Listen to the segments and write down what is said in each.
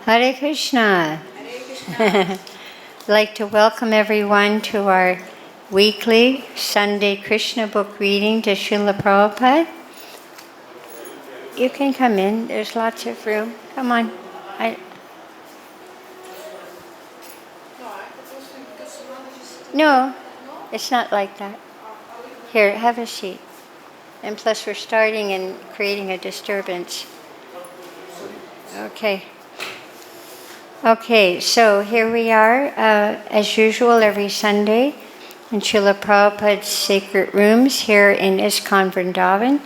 Hare Krishna. Hare Krishna. I'd like to welcome everyone to our weekly Sunday Krishna book reading to Srila Prabhupada. You can come in. There's lots of room. Come on. No, it's not like that. Here, have a seat. And plus we're starting and creating a disturbance. Okay, so here we are, as usual, every Sunday in Srila Prabhupada's sacred rooms here in ISKCON Vrindavan,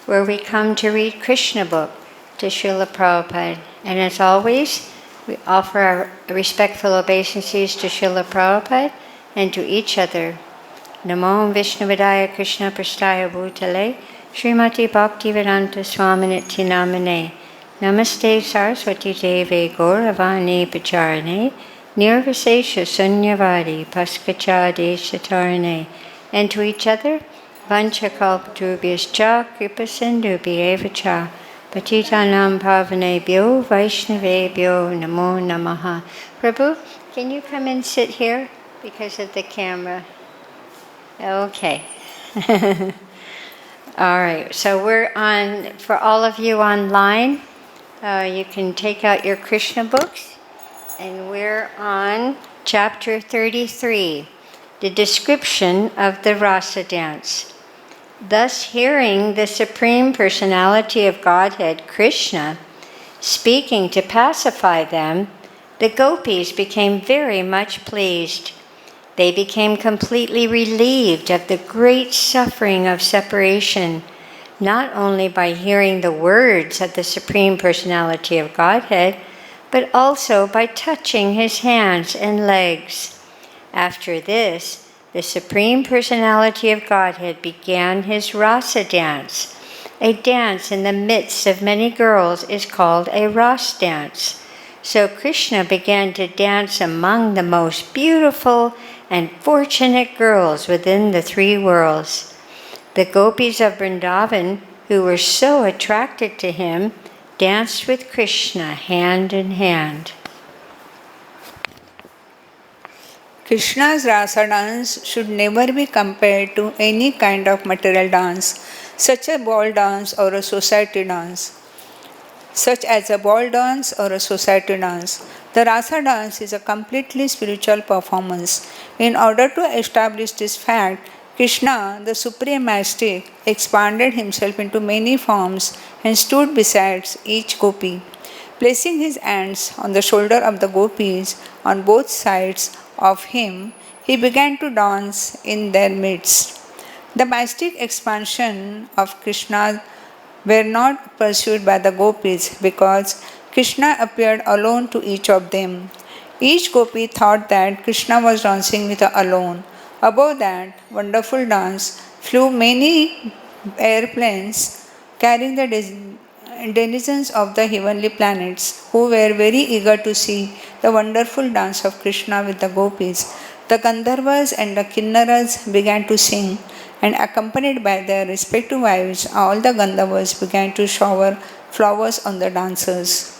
where we come to read Krishna book to Srila Prabhupada. And as always, we offer our respectful obeisances to Srila Prabhupada and to each other. Namo Vishnuvadaya Krishna Prastaya Bhutale Srimati Bhakti-Vedanta Swaminiti Namane Namaste Saraswati Deve Gauravani Pacharane Nirvisesha Sunyavadi Paskacha Deshatarane. And to each other, Vanchakalpatubhyascha Kripasindubhyevacha Patitanam Pavanebhyo Vaishnavebhyo Namo Namaha. Prabhu, can you come and sit here because of the camera? Okay. All right, so we're on, for all of you online, you can take out your Krishna books, and we're on chapter 33, the description of the rasa dance. Thus, hearing the Supreme Personality of Godhead, Krishna, speaking to pacify them, the gopis became very much pleased. They became completely relieved of the great suffering of separation, not only by hearing the words of the Supreme Personality of Godhead, but also by touching his hands and legs. After this, the Supreme Personality of Godhead began his rasa dance. A dance in the midst of many girls is called a ras dance. So Krishna began to dance among the most beautiful and fortunate girls within the three worlds. The gopis of Vrindavan, who were so attracted to him, danced with Krishna hand in hand. Krishna's rasa dance should never be compared to any kind of material dance, such as a ball dance or a society dance. The rasa dance is a completely spiritual performance. In order to establish this fact, Krishna, the supreme mystic, expanded himself into many forms and stood beside each gopi. Placing his hands on the shoulder of the gopis on both sides of him, he began to dance in their midst. The mystic expansion of Krishna were not pursued by the gopis because Krishna appeared alone to each of them. Each gopi thought that Krishna was dancing with her alone. Above that wonderful dance flew many airplanes carrying the denizens of the heavenly planets, who were very eager to see the wonderful dance of Krishna with the gopis. The Gandharvas and the Kinnaras began to sing, and accompanied by their respective wives, all the Gandharvas began to shower flowers on the dancers.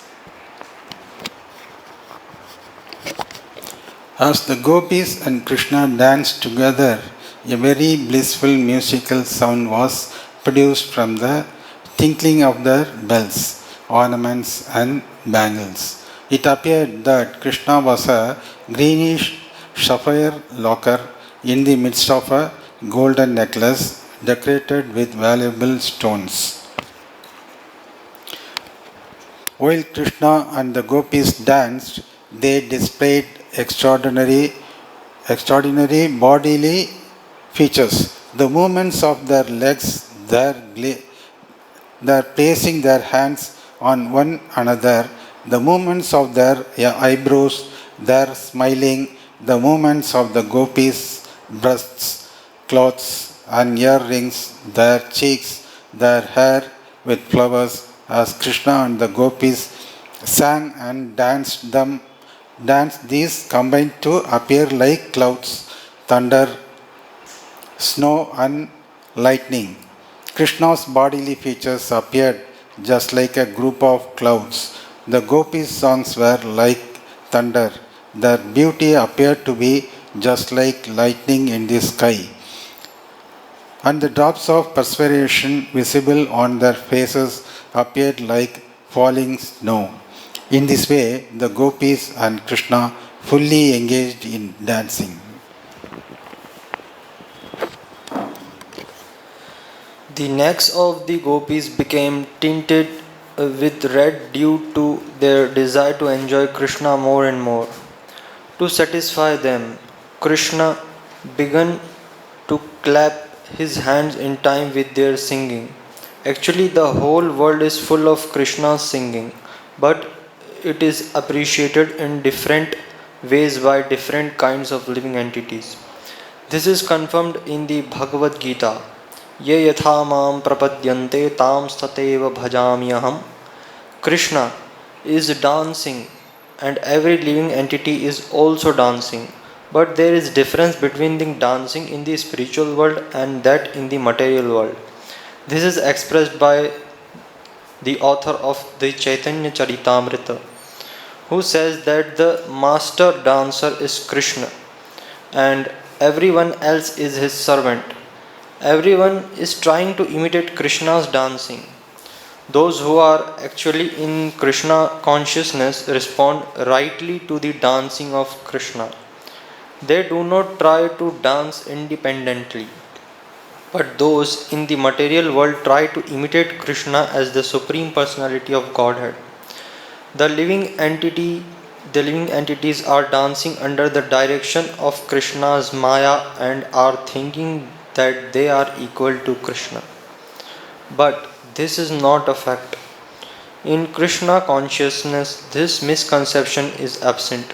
As the gopis and Krishna danced together, a very blissful musical sound was produced from the tinkling of their bells, ornaments and bangles. It appeared that Krishna was a greenish sapphire locker in the midst of a golden necklace decorated with valuable stones. While Krishna and the gopis danced, they displayed extraordinary bodily features. The movements of their legs, their placing their hands on one another, the movements of their eyebrows, their smiling, the movements of the gopis' breasts, clothes and earrings, their cheeks, their hair with flowers, as Krishna and the gopis sang and danced these combined to appear like clouds, thunder, snow and lightning. Krishna's bodily features appeared just like a group of clouds, The gopis' songs were like thunder. Their beauty appeared to be just like lightning in the sky. And the drops of perspiration visible on their faces appeared like falling snow. In this way, the gopis and Krishna fully engaged in dancing. The necks of the gopis became tinted with red due to their desire to enjoy Krishna more and more. To satisfy them, Krishna began to clap his hands in time with their singing. Actually, the whole world is full of Krishna's singing, but it is appreciated in different ways by different kinds of living entities. This is confirmed in the Bhagavad-Gita. Ye yatha mam prapadyante tam stateva bhajamyaham. Krishna is dancing and every living entity is also dancing. But there is difference between the dancing in the spiritual world and that in the material world. This is expressed by the author of the Chaitanya Charitamrita, who says that the master dancer is Krishna and everyone else is his servant. Everyone is trying to imitate Krishna's dancing. Those who are actually in Krishna consciousness respond rightly to the dancing of Krishna. They do not try to dance independently. But those in the material world try to imitate Krishna as the Supreme Personality of Godhead. The living entities are dancing under the direction of Krishna's Maya and are thinking that they are equal to Krishna. But this is not a fact. In Krishna consciousness, this misconception is absent.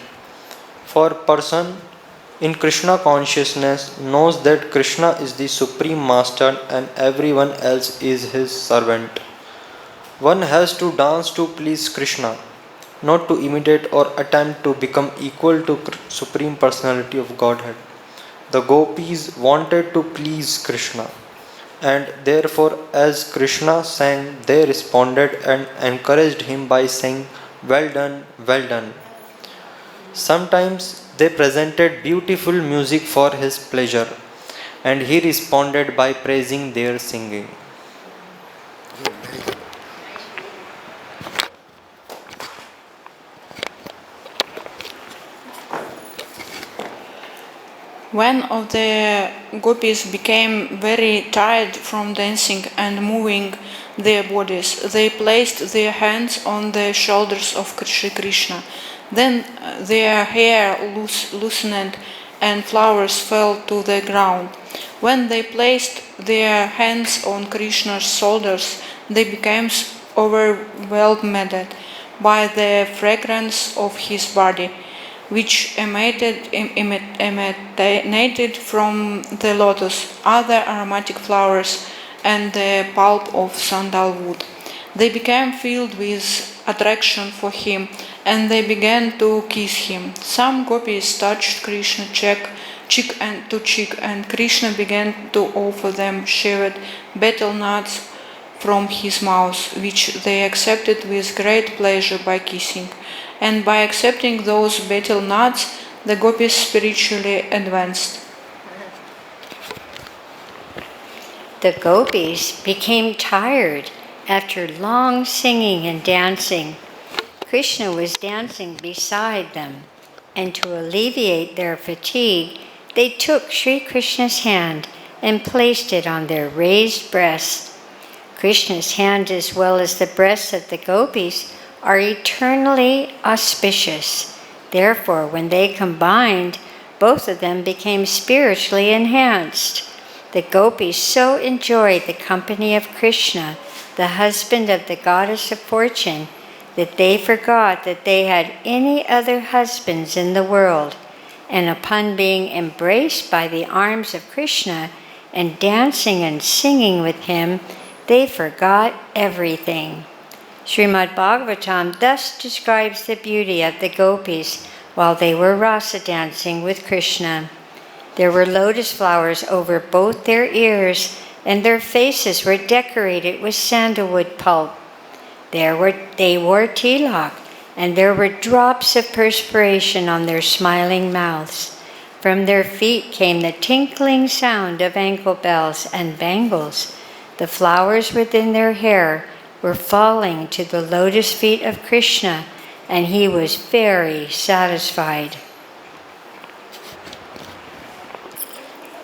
For person in Krishna consciousness knows that Krishna is the Supreme Master and everyone else is his servant. One has to dance to please Krishna, not to imitate or attempt to become equal to Supreme Personality of Godhead. The gopis wanted to please Krishna, and therefore as Krishna sang, they responded and encouraged him by saying, "Well done, well done." Sometimes they presented beautiful music for his pleasure, and he responded by praising their singing. One of the gopis became very tired from dancing and moving their bodies. They placed their hands on the shoulders of Sri Krishna. Then their hair loosened and flowers fell to the ground. When they placed their hands on Krishna's shoulders, they became overwhelmed by the fragrance of his body, which emanated from the lotus, other aromatic flowers, and the pulp of sandalwood. They became filled with attraction for him, and they began to kiss him. Some gopis touched Krishna cheek to cheek, and Krishna began to offer them shaved betel nuts from his mouth, which they accepted with great pleasure by kissing. And by accepting those betel nuts, the gopis spiritually advanced. The gopis became tired after long singing and dancing. Krishna was dancing beside them, and to alleviate their fatigue, they took Sri Krishna's hand and placed it on their raised breasts. Krishna's hand, as well as the breasts of the gopis, are eternally auspicious. Therefore, when they combined, both of them became spiritually enhanced. The gopis so enjoyed the company of Krishna, the husband of the goddess of fortune, that they forgot that they had any other husbands in the world. And upon being embraced by the arms of Krishna and dancing and singing with him, they forgot everything. Srimad Bhagavatam thus describes the beauty of the gopis while they were rasa dancing with Krishna. There were lotus flowers over both their ears, and their faces were decorated with sandalwood pulp. They wore tilak, and there were drops of perspiration on their smiling mouths. From their feet came the tinkling sound of ankle bells and bangles. The flowers within their hair were falling to the lotus feet of Krishna, and he was very satisfied.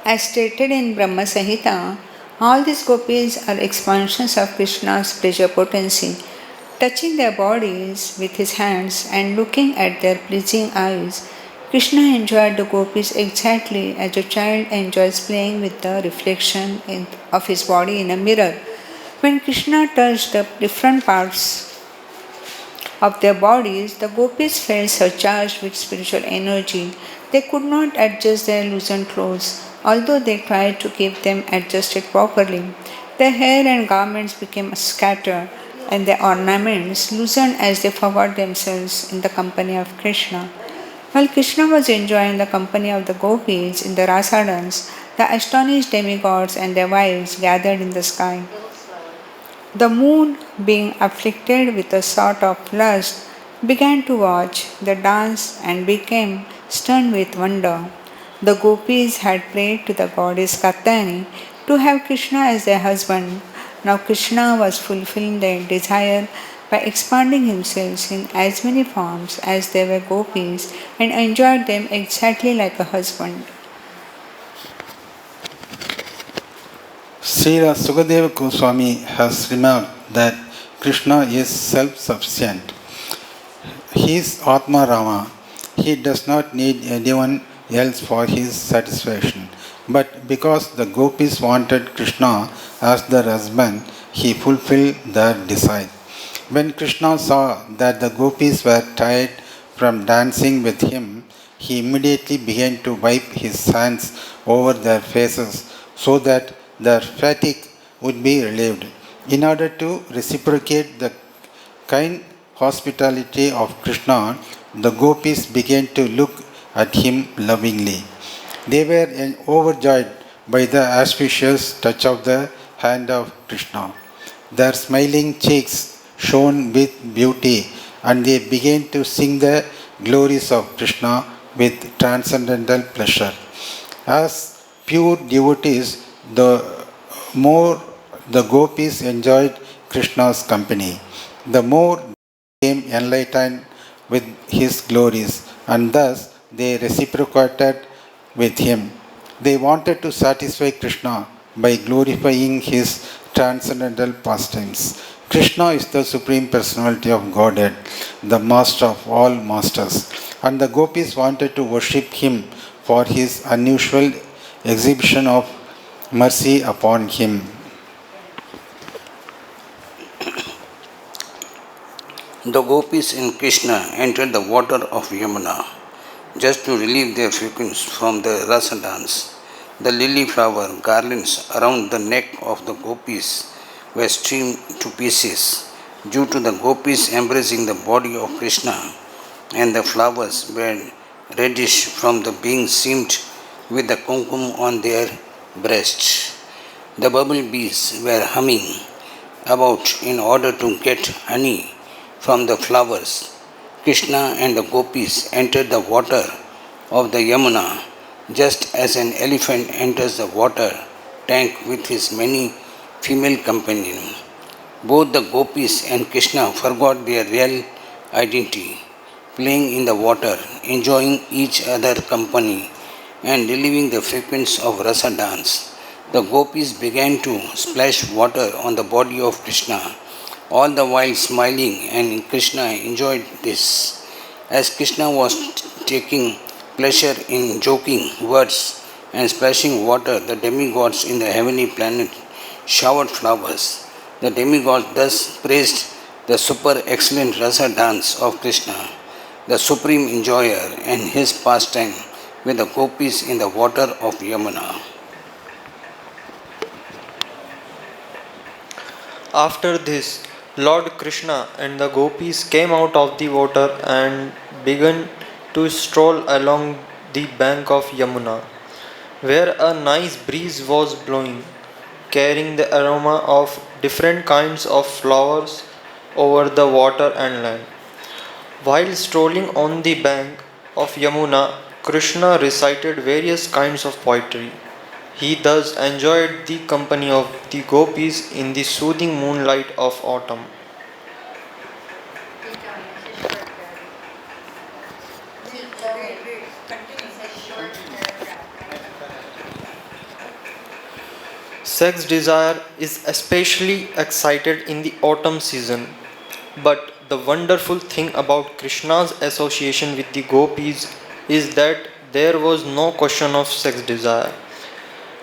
As stated in Brahma Samhita, all these gopis are expansions of Krishna's pleasure potency. Touching their bodies with his hands and looking at their pleasing eyes, Krishna enjoyed the gopis exactly as a child enjoys playing with the reflection of his body in a mirror. When Krishna touched the different parts of their bodies, the gopis felt surcharged with spiritual energy. They could not adjust their loosened clothes, although they tried to keep them adjusted properly. Their hair and garments became scattered, and their ornaments loosened as they forgot themselves in the company of Krishna. While Krishna was enjoying the company of the gopis in the rasa dance, the astonished demigods and their wives gathered in the sky. The moon, being afflicted with a sort of lust, began to watch the dance and became stunned with wonder. The gopis had prayed to the goddess Katyayani to have Krishna as their husband. Now Krishna was fulfilling their desire by expanding himself in as many forms as there were gopis and enjoyed them exactly like a husband. Srila Sukadeva Goswami has remarked that Krishna is self-sufficient. He is Atma Rama. He does not need anyone else for his satisfaction. But because the gopis wanted Krishna as their husband, he fulfilled their desire. When Krishna saw that the gopis were tired from dancing with him, he immediately began to wipe his hands over their faces so that their fatigue would be relieved. In order to reciprocate the kind hospitality of Krishna, the gopis began to look at him lovingly. They were overjoyed by the auspicious touch of the hand of Krishna. Their smiling cheeks shone with beauty, and they began to sing the glories of Krishna with transcendental pleasure. As pure devotees, the more the gopis enjoyed Krishna's company, the more they became enlightened with his glories, and thus they reciprocated with him. They wanted to satisfy Krishna by glorifying his transcendental pastimes. Krishna is the Supreme Personality of Godhead, the Master of all masters, and the gopis wanted to worship him for his unusual exhibition of mercy upon him. The gopis and Krishna entered the water of Yamuna just to relieve their frequencies from the rasa dance. The lily flower garlands around the neck of the gopis were streamed to pieces due to the gopis embracing the body of Krishna, and the flowers were reddish from the being seamed with the kumkum on their breasts. The bumblebees were humming about in order to get honey from the flowers. Krishna and the gopis entered the water of the Yamuna just as an elephant enters the water tank with his many female companions. Both the gopis and Krishna forgot their real identity, playing in the water, enjoying each other's company, and relieving the frequency of rasa dance. The gopis began to splash water on the body of Krishna, all the while smiling, and Krishna enjoyed this. As Krishna was taking pleasure in joking words and splashing water, the demigods in the heavenly planet showered flowers. The demigods thus praised the super excellent rasa dance of Krishna, the supreme enjoyer, and his pastime with the gopis in the water of Yamuna. After this, Lord Krishna and the gopis came out of the water and began to stroll along the bank of Yamuna, where a nice breeze was blowing, carrying the aroma of different kinds of flowers over the water and land. While strolling on the bank of Yamuna, Krishna recited various kinds of poetry. He thus enjoyed the company of the gopis in the soothing moonlight of autumn. Sex desire is especially excited in the autumn season, but the wonderful thing about Krishna's association with the gopis is that there was no question of sex desire.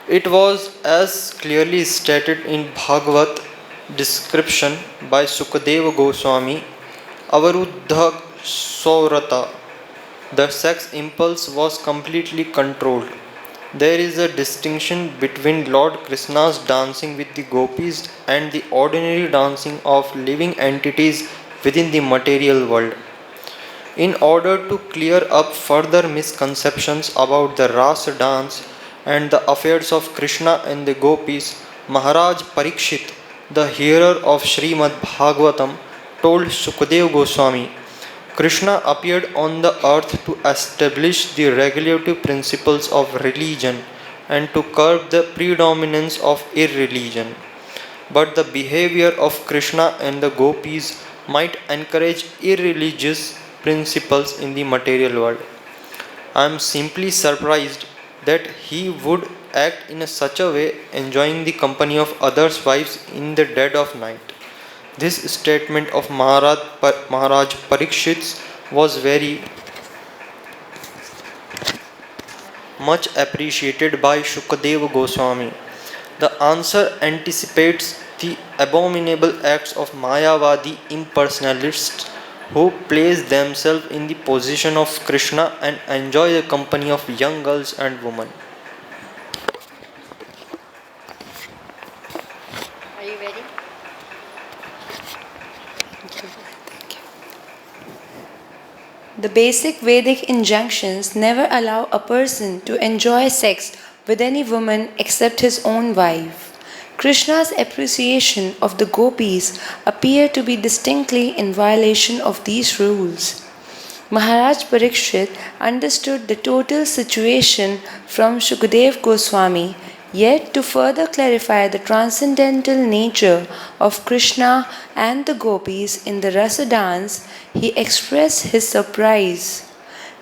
It was as clearly stated in Bhagavad description by Sukadeva Goswami, Avaruddha Saurata. The sex impulse was completely controlled. There is a distinction between Lord Krishna's dancing with the gopis and the ordinary dancing of living entities within the material world. In order to clear up further misconceptions about the Rasa dance and the affairs of Krishna and the gopis, Maharaj Parikshit, the hearer of Srimad Bhagavatam, told Sukadeva Goswami, Krishna appeared on the earth to establish the regulative principles of religion and to curb the predominance of irreligion. But the behavior of Krishna and the gopis might encourage irreligious principles in the material world. I am simply surprised that he would act in such a way, enjoying the company of others' wives in the dead of night. This statement of Maharaj Parikshit's was very much appreciated by Shukadeva Goswami. The answer anticipates the abominable acts of Mayavadi impersonalists who place themselves in the position of Krishna and enjoy the company of young girls and women. Are you ready? The basic Vedic injunctions never allow a person to enjoy sex with any woman except his own wife. Krishna's appreciation of the gopis appear to be distinctly in violation of these rules. Maharaj Parikshit understood the total situation from Shukadev Goswami, yet to further clarify the transcendental nature of Krishna and the gopis in the Rasa dance, he expressed his surprise.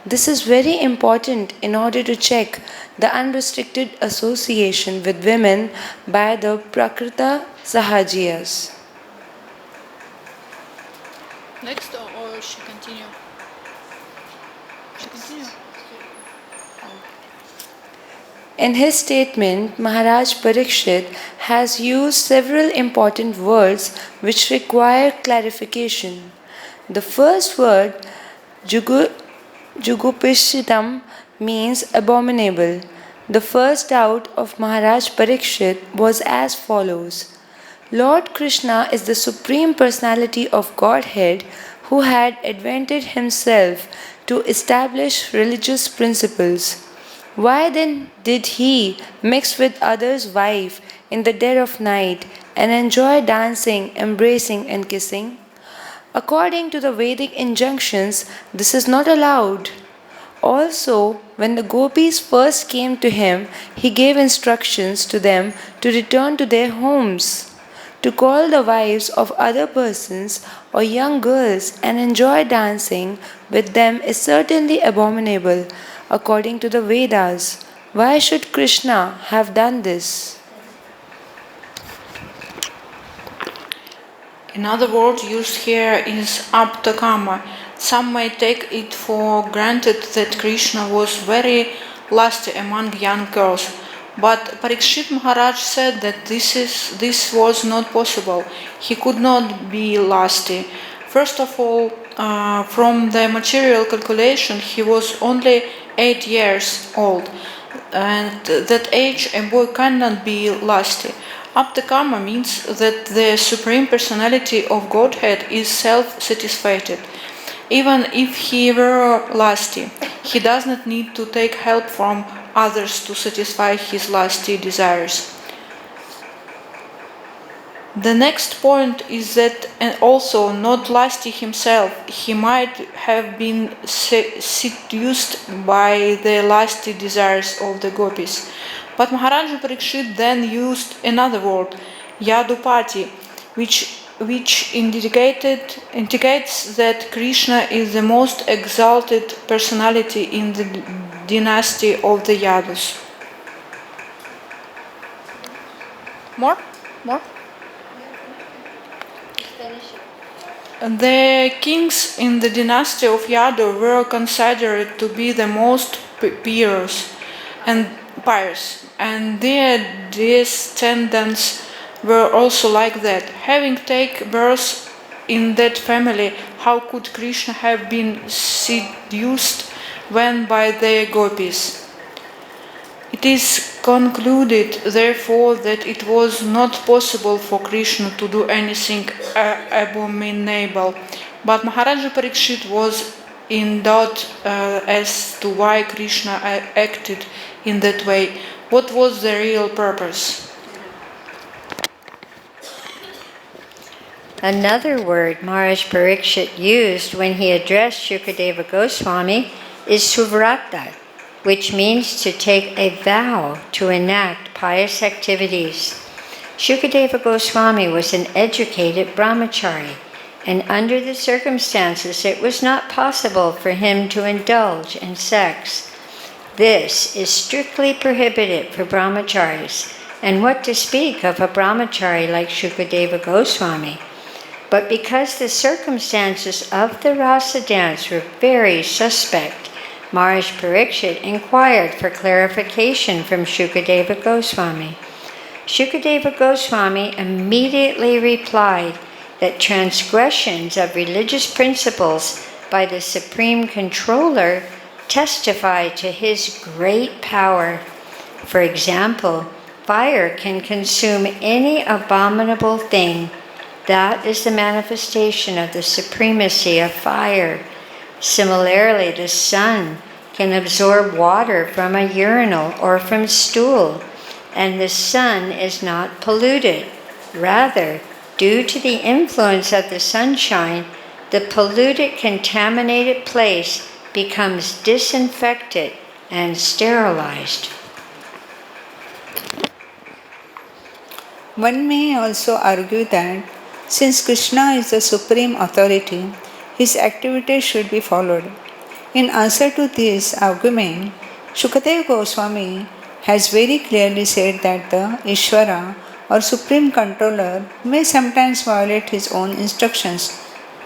This is very important in order to check the unrestricted association with women by the Prakrita Sahajiyas. Next, or she continue? She continue. In his statement, Maharaj Parikshit has used several important words which require clarification. The first word, Jugupishitam, means abominable. The first doubt of Maharaj Parikshit was as follows. Lord Krishna is the Supreme Personality of Godhead who had advented himself to establish religious principles. Why then did he mix with others' wife in the dead of night and enjoy dancing, embracing, and kissing? According to the Vedic injunctions, this is not allowed. Also, when the gopis first came to him, he gave instructions to them to return to their homes. To call the wives of other persons or young girls and enjoy dancing with them is certainly abominable according to the Vedas. Why should Krishna have done this? Another word used here is aptakama. Some may take it for granted that Krishna was very lusty among young girls, but Parikshit Maharaj said that this was not possible. He could not be lusty. First of all, from the material calculation, he was only 8 years old, and at that age a boy cannot be lusty. Aptakama means that the Supreme Personality of Godhead is self-satisfied. Even if he were lusty, he does not need to take help from others to satisfy his lusty desires. The next point is that, and also not lusty himself, he might have been seduced by the lusty desires of the gopis. But Maharaja Parikshit then used another word, yadupati, which indicates that Krishna is the most exalted personality in the dynasty of the Yadus. More? The kings in the dynasty of Yadu were considered to be the most pious, and their descendants were also like that. Having taken birth in that family, how could Krishna have been seduced when by the gopis? It is concluded, therefore, that it was not possible for Krishna to do anything abominable. But Maharaja Parikshit was in doubt as to why Krishna acted in that way. What was the real purpose? Another word Maharaj Parikshit used when he addressed Shukadeva Goswami is suvrata, which means to take a vow to enact pious activities. Shukadeva Goswami was an educated brahmachari, and under the circumstances it was not possible for him to indulge in sex. This is strictly prohibited for brahmacharis, and what to speak of a brahmachari like Shukadeva Goswami. But because the circumstances of the rasa dance were very suspect, Maharaj Parikshit inquired for clarification from Shukadeva Goswami. Shukadeva Goswami immediately replied that transgressions of religious principles by the Supreme Controller testify to his great power. For example, fire can consume any abominable thing. That is the manifestation of the supremacy of fire. Similarly, the sun can absorb water from a urinal or from stool, and the sun is not polluted. Rather, due to the influence of the sunshine, the polluted, contaminated place becomes disinfected and sterilized. One may also argue that since Krishna is the supreme authority, his activities should be followed. In answer to this argument, Shukadeva Goswami has very clearly said that the Ishvara or supreme controller may sometimes violate his own instructions,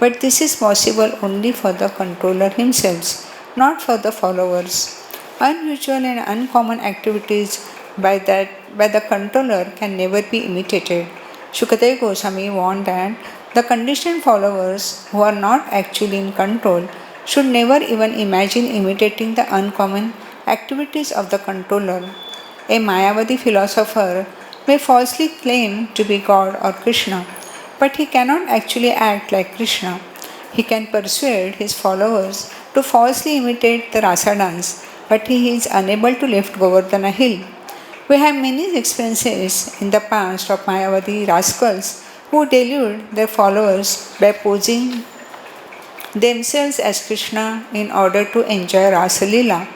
but this is possible only for the controller himself, not for the followers. Unusual and uncommon activities by the controller can never be imitated. Shukadeva Goswami warned that the conditioned followers who are not actually in control should never even imagine imitating the uncommon activities of the controller. A Mayavadi philosopher may falsely claim to be God or Krishna, but he cannot actually act like Krishna. He can persuade his followers to falsely imitate the rasa dance, but he is unable to lift Govardhana hill. We have many experiences in the past of Mayavadi rascals who delude their followers by posing themselves as Krishna in order to enjoy Rasa Leela.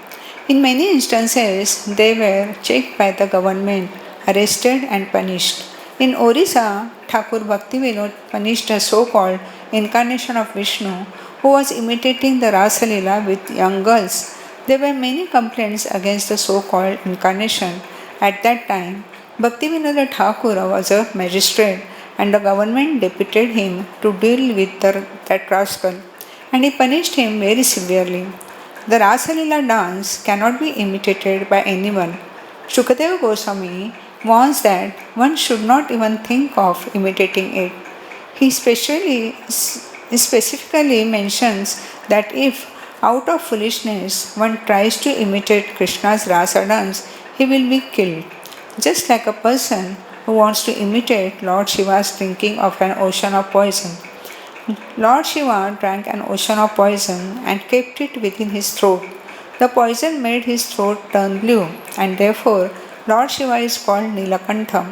In many instances, they were checked by the government, arrested and punished. In Orissa, Thakur Bhakti-Vinod punished a so-called incarnation of Vishnu who was imitating the Rasa Leela with young girls. There were many complaints against the so-called incarnation. At that time, Bhakti-Vinod Thakur was a magistrate and the government deputed him to deal with that rascal, and he punished him very severely. The Rasa Leela dance cannot be imitated by anyone. Shukadeva Goswami warns that one should not even think of imitating it. He specifically mentions that if, out of foolishness, one tries to imitate Krishna's Rasa dance, he will be killed. Just like a person who wants to imitate Lord Shiva's drinking of an ocean of poison. Lord Shiva drank an ocean of poison and kept it within his throat. The poison made his throat turn blue, and therefore Lord Shiva is called Nilakantha.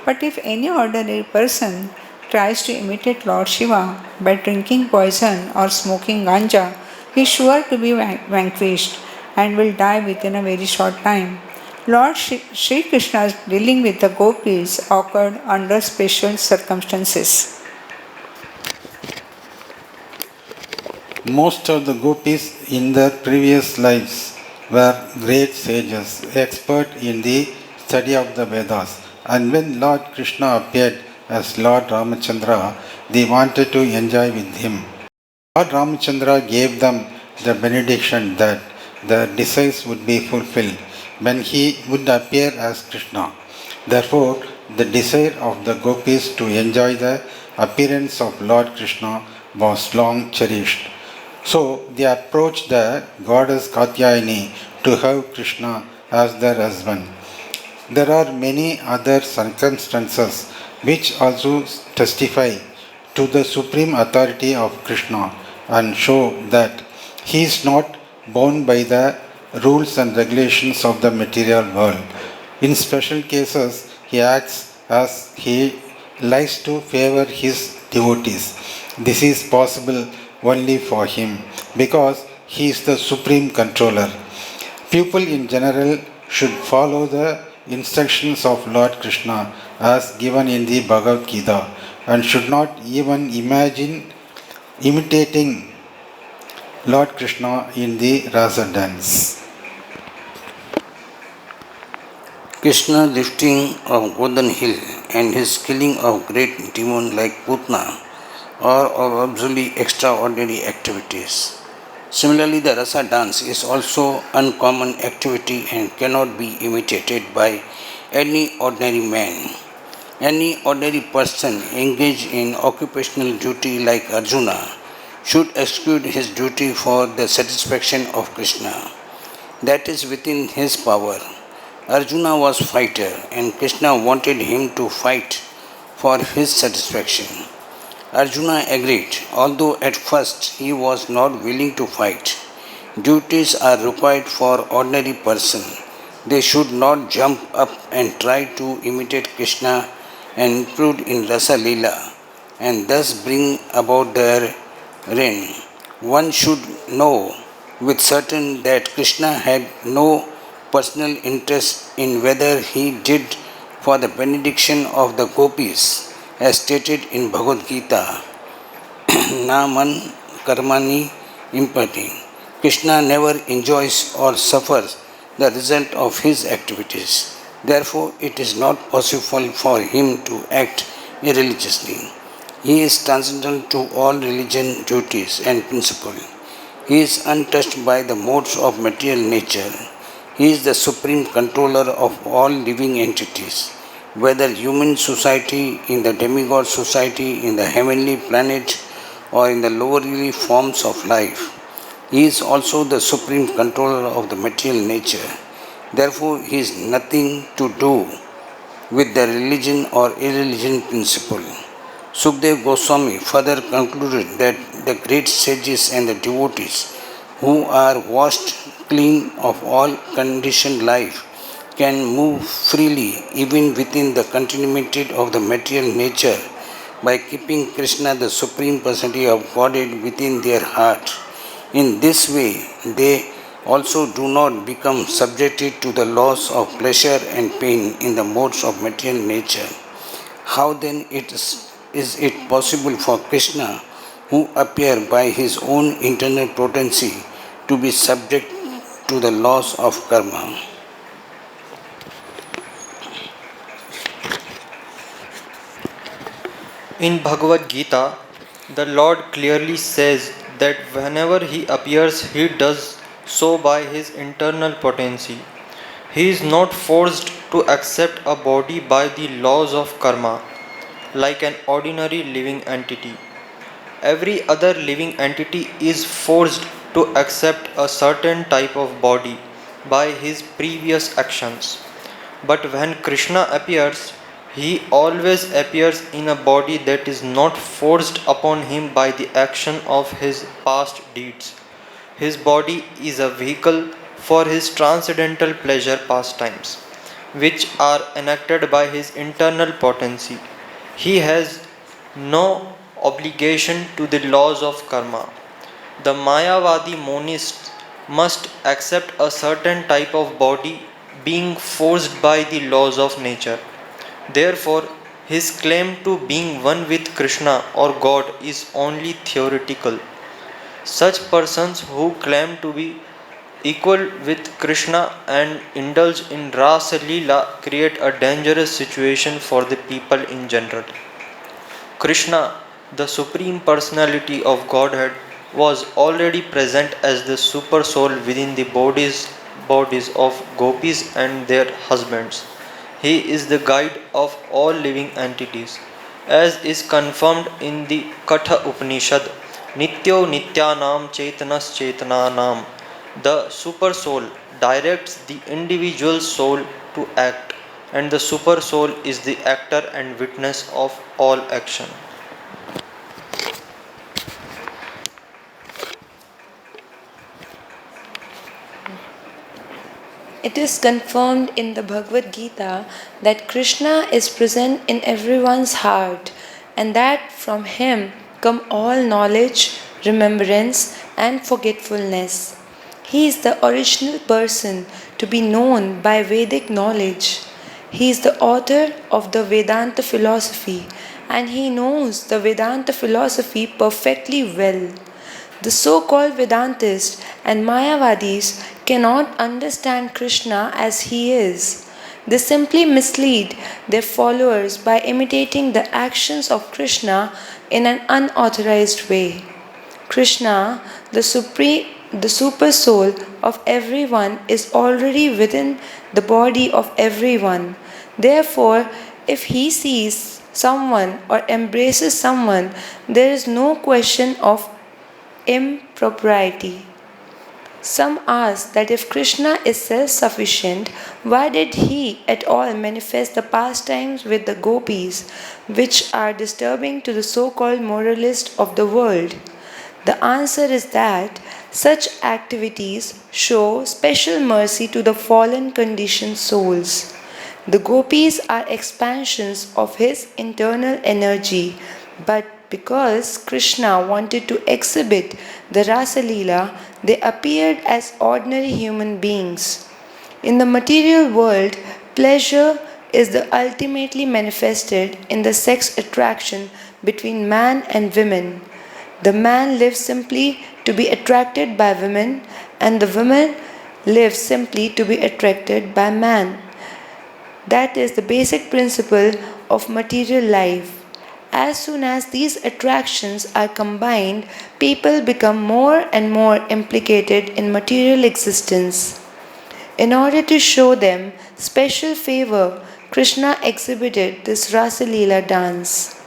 But if any ordinary person tries to imitate Lord Shiva by drinking poison or smoking ganja, he is sure to be vanquished and will die within a very short time. Lord Sri Krishna's dealing with the gopis occurred under special circumstances. Most of the gopis in their previous lives were great sages, expert in the study of the Vedas. And when Lord Krishna appeared as Lord Ramachandra, they wanted to enjoy with him. Lord Ramachandra gave them the benediction that their desires would be fulfilled when he would appear as Krishna. Therefore, the desire of the gopis to enjoy the appearance of Lord Krishna was long cherished. So they approached the goddess Katyayani to have Krishna as their husband. There are many other circumstances which also testify to the supreme authority of Krishna and show that he is not bound by the rules and regulations of the material world. In special cases, he acts as he likes to favor his devotees. This is possible only for him because he is the supreme controller. People in general should follow the instructions of Lord Krishna as given in the Bhagavad-Gita and should not even imagine imitating Lord Krishna in the rasa dance. Krishna lifting of Golden Hill and his killing of great demon like Putna are absolutely extraordinary activities. Similarly, the rasa dance is also uncommon activity and cannot be imitated by any ordinary man. Any ordinary person engaged in occupational duty like Arjuna should execute his duty for the satisfaction of Krishna. That is within his power. Arjuna was fighter and Krishna wanted him to fight for his satisfaction. Arjuna agreed, although at first he was not willing to fight. Duties are required for ordinary person. They should not jump up and try to imitate Krishna and include in Rasa Leela and thus bring about their reign. One should know with certain that Krishna had no personal interest in whether he did for the benediction of the gopis as stated in Bhagavad-Gita, na man karmani impati. Krishna never enjoys or suffers the result of his activities. Therefore, it is not possible for him to act irreligiously. He is transcendental to all religion duties and principles. He is untouched by the modes of material nature. He is the supreme controller of all living entities, whether human society, in the demigod society, in the heavenly planet, or in the lowerly forms of life. He is also the supreme controller of the material nature. Therefore, he has nothing to do with the religion or irreligion principle. Sukdev Goswami further concluded that the great sages and the devotees who are washed clean of all conditioned life can move freely even within the continuity of the material nature by keeping Krishna, the Supreme Personality of Godhead, within their heart. In this way, they also do not become subjected to the laws of pleasure and pain in the modes of material nature. How then is it possible for Krishna, who appear by his own internal potency, to be subject to the laws of karma? In Bhagavad-Gita, the Lord clearly says that whenever he appears, he does so by his internal potency. He is not forced to accept a body by the laws of karma, like an ordinary living entity. Every other living entity is forced to accept a certain type of body by his previous actions. But when Krishna appears, he always appears in a body that is not forced upon him by the action of his past deeds. His body is a vehicle for his transcendental pleasure pastimes. which are enacted by his internal potency. He has no obligation to the laws of karma. The Mayavadi monist must accept a certain type of body being forced by the laws of nature. Therefore, his claim to being one with Krishna or God is only theoretical. Such persons who claim to be equal with Krishna and indulge in Rasa Leela create a dangerous situation for the people in general. Krishna, the Supreme Personality of Godhead, was already present as the super soul within the bodies of gopis and their husbands. He is the guide of all living entities, as is confirmed in the Katha Upanishad. Nityo Nityanam Chetanas Chetananam. The super soul directs the individual soul to act, and the super soul is the actor and witness of all action. It is confirmed in the Bhagavad-Gita that Krishna is present in everyone's heart and that from him come all knowledge, remembrance, and forgetfulness. He is the original person to be known by Vedic knowledge. He is the author of the Vedanta philosophy and he knows the Vedanta philosophy perfectly well. The so-called Vedantists and Mayavadis cannot understand Krishna as he is. They simply mislead their followers by imitating the actions of Krishna in an unauthorized way. Krishna, the super soul of everyone, is already within the body of everyone. Therefore, if he sees someone or embraces someone, there is no question of impropriety. Some ask that if Krishna is self-sufficient, why did he at all manifest the pastimes with the gopis, which are disturbing to the so-called moralists of the world? The answer is that such activities show special mercy to the fallen conditioned souls. The gopis are expansions of his internal energy, but because Krishna wanted to exhibit the Rasa Leela, they appeared as ordinary human beings. In the material world, pleasure is ultimately manifested in the sex attraction between man and women. The man lives simply to be attracted by women, and the woman lives simply to be attracted by man. That is the basic principle of material life. As soon as these attractions are combined, people become more and more implicated in material existence. In order to show them special favor, Krishna exhibited this Rasa Leela dance.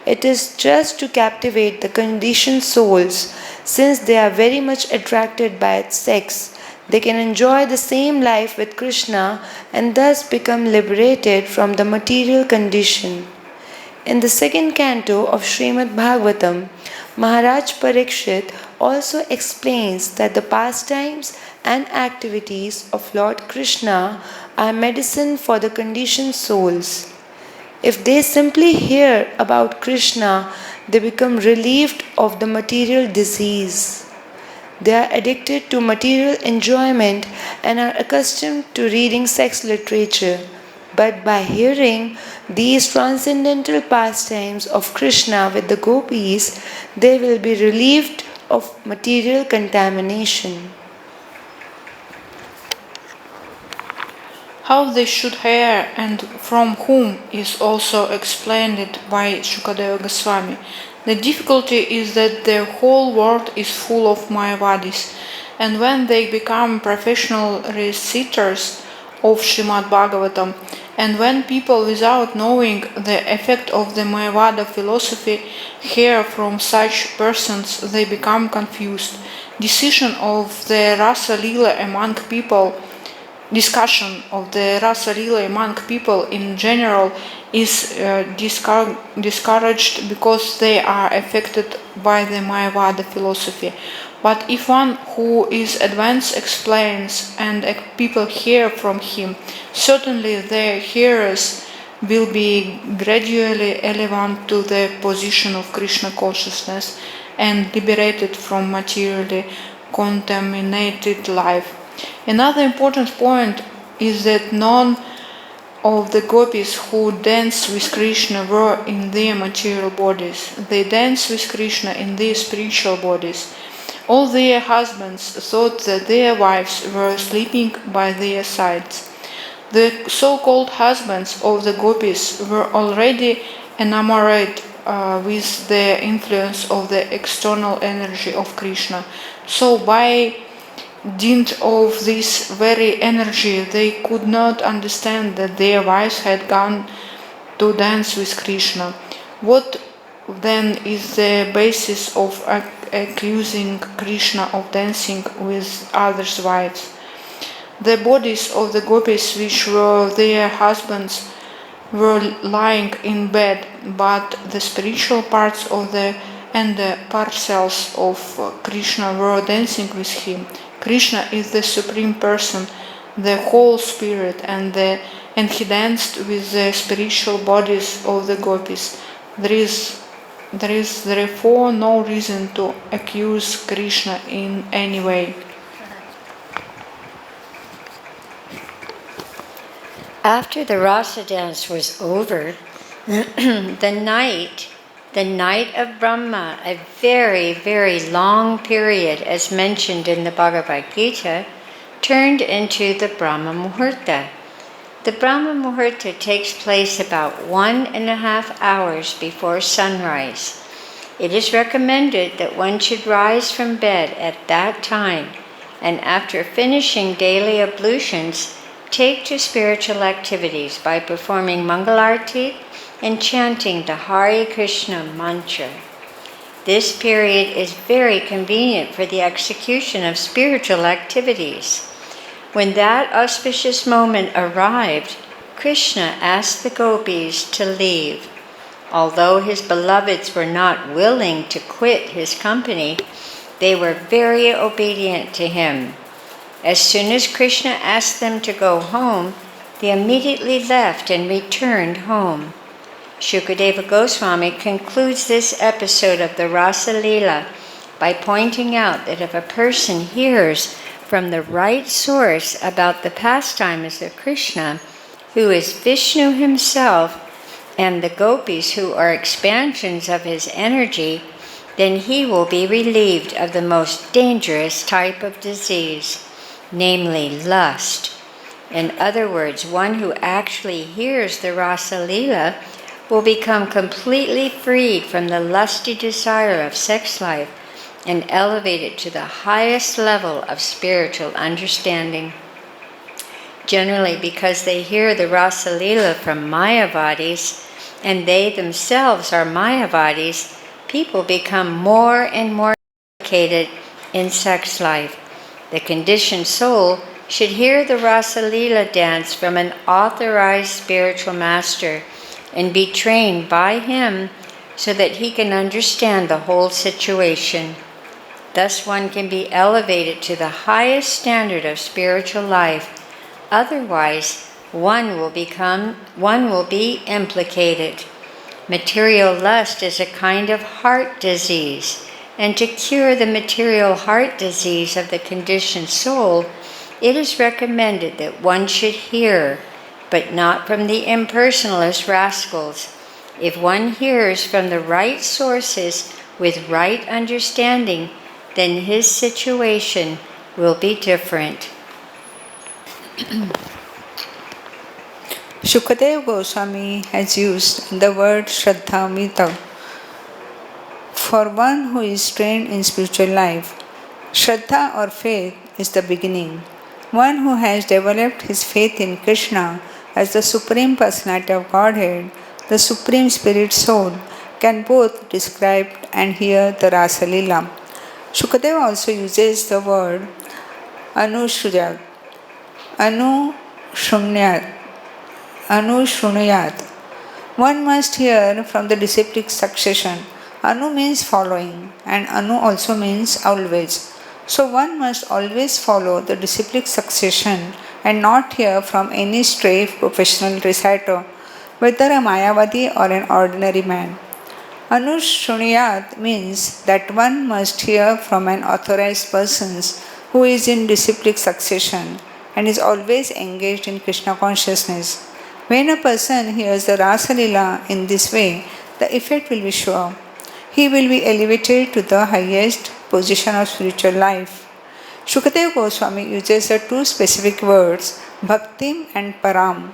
It is just to captivate the conditioned souls, since they are very much attracted by its sex. They can enjoy the same life with Krishna and thus become liberated from the material condition. In the second canto of Srimad Bhagavatam, Maharaj Parikshit also explains that the pastimes and activities of Lord Krishna are medicine for the conditioned souls. If they simply hear about Krishna, they become relieved of the material disease. They are addicted to material enjoyment and are accustomed to reading sex literature. But by hearing these transcendental pastimes of Krishna with the gopis, they will be relieved of material contamination. How they should hear and from whom is also explained by Shukadeva Goswami. The difficulty is that their whole world is full of Mayavadis, and when they become professional reciters of Srimad Bhagavatam, and when people without knowing the effect of the Mayavada philosophy hear from such persons, they become confused. Discussion of the Rasa Leela among people in general is discouraged because they are affected by the Mayavada philosophy. But if one who is advanced explains and people hear from him, certainly their hearers will be gradually elevated to the position of Krishna consciousness and liberated from materially contaminated life. Another important point is that none of the gopis who danced with Krishna were in their material bodies. They danced with Krishna in their spiritual bodies. All their husbands thought that their wives were sleeping by their sides. The so-called husbands of the gopis were already enamored with the influence of the external energy of Krishna. So by dint of this very energy, they could not understand that their wives had gone to dance with Krishna. What then is the basis of accusing Krishna of dancing with others' wives? The bodies of the gopis, which were their husbands, were lying in bed, but the spiritual parts of the parcels of Krishna were dancing with him. Krishna is the Supreme Person, the whole Spirit, and he danced with the spiritual bodies of the gopis. There is therefore no reason to accuse Krishna in any way. After the rasa dance was over, the night of Brahma, a very, very long period as mentioned in the Bhagavad-Gita, turned into the Brahma Muhurta. The Brahma Muhurta takes place about 1.5 hours before sunrise. It is recommended that one should rise from bed at that time, and after finishing daily ablutions, take to spiritual activities by performing Mangalarti and chanting the Hare Krishna mantra. This period is very convenient for the execution of spiritual activities. When that auspicious moment arrived, Krishna asked the gopis to leave. Although his beloveds were not willing to quit his company, they were very obedient to him. As soon as Krishna asked them to go home, they immediately left and returned home. Shukadeva Goswami concludes this episode of the Rasa Leela by pointing out that if a person hears from the right source about the pastimes of Krishna, who is Vishnu himself, and the gopis who are expansions of his energy, then he will be relieved of the most dangerous type of disease, namely lust. In other words, one who actually hears the Rasa Leela will become completely freed from the lusty desire of sex life and elevated to the highest level of spiritual understanding. Generally, because they hear the Rasa Leela from Mayavadis, and they themselves are Mayavadis, people become more and more complicated in sex life. The conditioned soul should hear the Rasa Leela dance from an authorized spiritual master and be trained by him so that he can understand the whole situation. Thus one can be elevated to the highest standard of spiritual life. Otherwise, one will be implicated. Material lust is a kind of heart disease, and to cure the material heart disease of the conditioned soul, it is recommended that one should hear, but not from the impersonalist rascals. If one hears from the right sources with right understanding, then his situation will be different. Shukadeva Goswami has used the word Shraddhamita for one who is trained in spiritual life. Shraddha or faith is the beginning. One who has developed his faith in Krishna as the Supreme Personality of Godhead, the Supreme Spirit Soul, can both describe and hear the Rasa Leela. Shukadeva also uses the word Anushruyat, Anushrunayat. One must hear from the disciplic succession. Anu means following, and Anu also means always. So one must always follow the disciplic succession and not hear from any stray professional reciter, whether a Mayavadi or an ordinary man. Anushruniyat means that one must hear from an authorized person who is in disciplic succession and is always engaged in Krishna consciousness. When a person hears the Rasa Lila in this way, the effect will be sure. He will be elevated to the highest position of spiritual life. Shukadeva Goswami uses the two specific words, Bhaktim and Param.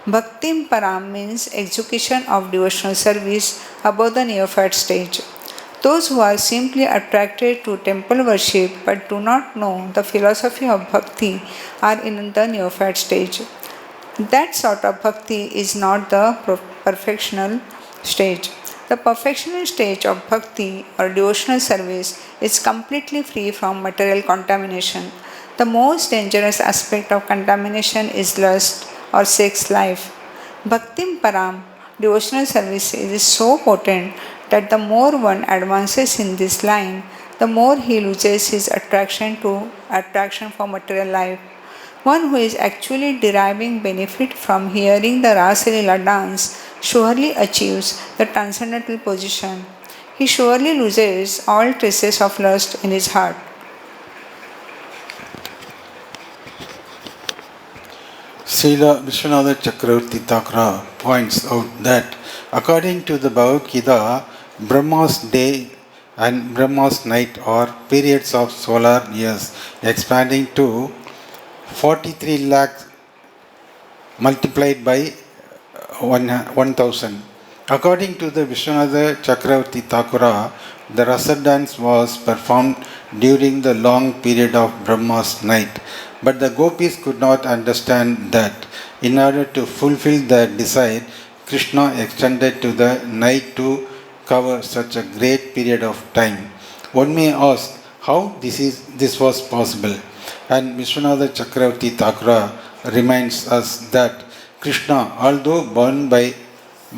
Bhaktim Param means execution of devotional service above the neophyte stage. Those who are simply attracted to temple worship but do not know the philosophy of bhakti are in the neophyte stage. That sort of bhakti is not the perfectional stage. The perfectional stage of bhakti or devotional service is completely free from material contamination. The most dangerous aspect of contamination is lust or sex life. Bhaktim Param, devotional service, is so potent that the more one advances in this line, the more he loses his attraction for material life. One who is actually deriving benefit from hearing the Rasa Lila dance surely achieves the transcendental position. He surely loses all traces of lust in his heart. Srila Vishwanatha Chakravarti Thakura points out that according to the Bhagavad-Gita, Brahma's day and Brahma's night are periods of solar years expanding to 43 lakhs multiplied by 1000. According to the Vishwanatha Chakravarti Thakura, the rasa dance was performed during the long period of Brahma's night. But the gopis could not understand that. In order to fulfill their desire, Krishna extended to the night to cover such a great period of time. One may ask how this was possible. And Vishwanatha Chakravarti Thakura reminds us that Krishna, although born by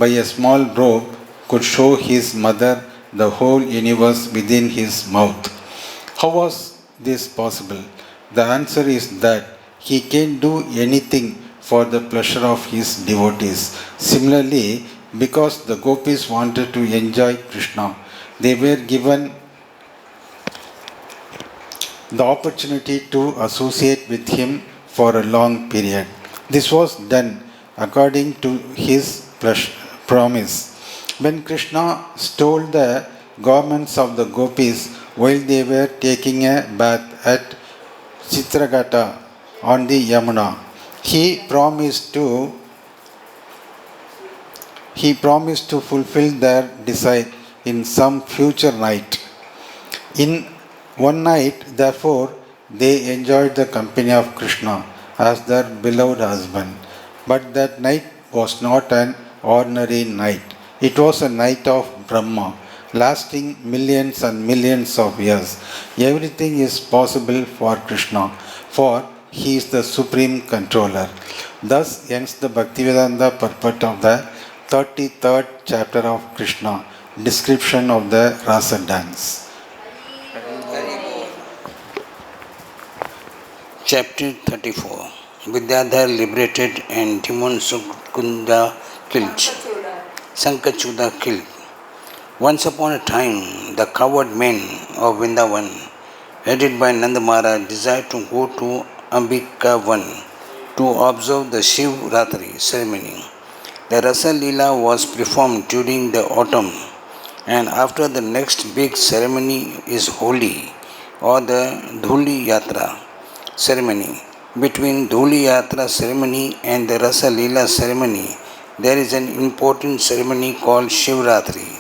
a small robe, could show his mother the whole universe within his mouth. How was this possible? The answer is that he can do anything for the pleasure of his devotees. Similarly, because the gopis wanted to enjoy Krishna, they were given the opportunity to associate with him for a long period. This was done according to his promise. When Krishna stole the garments of the gopis while they were taking a bath at Chitragata on the Yamuna, he promised to fulfill their desire in some future night. In one night, therefore, they enjoyed the company of Krishna as their beloved husband. But that night was not an ordinary night. It was a night of Brahma, lasting millions and millions of years. Everything is possible for Krishna, for he is the supreme controller. Thus ends the Bhaktivedanta purport of the 33rd chapter of Krishna, description of the Rasa dance. Chapter 34. Vidyadhar liberated and demon Sukunda killed. Sankachuda killed. Once upon a time, the coward men of Vrindavan, headed by Nanda Maharaj, desired to go to Ambikavan to observe the Shiv Ratri ceremony. The Rasa Leela was performed during the autumn, and after the next big ceremony is Holi, or the Dhuli Yatra ceremony. Between Dhuli Yatra ceremony and the Rasa Leela ceremony, there is an important ceremony called Shivratri,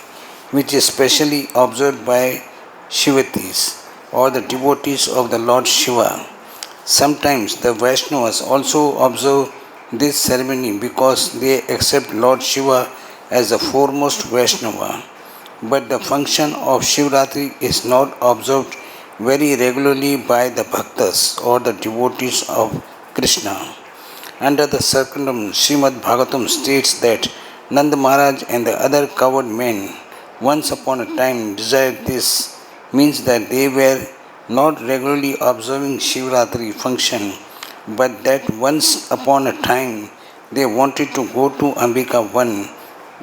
which is specially observed by Shivatis, or the devotees of the Lord Shiva. Sometimes the Vaishnavas also observe this ceremony because they accept Lord Shiva as the foremost Vaishnava. But the function of Shivratri is not observed very regularly by the bhaktas or the devotees of Krishna. Under the circumstance, Srimad Bhagavatam states that Nanda Maharaj and the other coward men once upon a time desired this means that they were not regularly observing Shivratri function, but that once upon a time they wanted to go to Ambika Van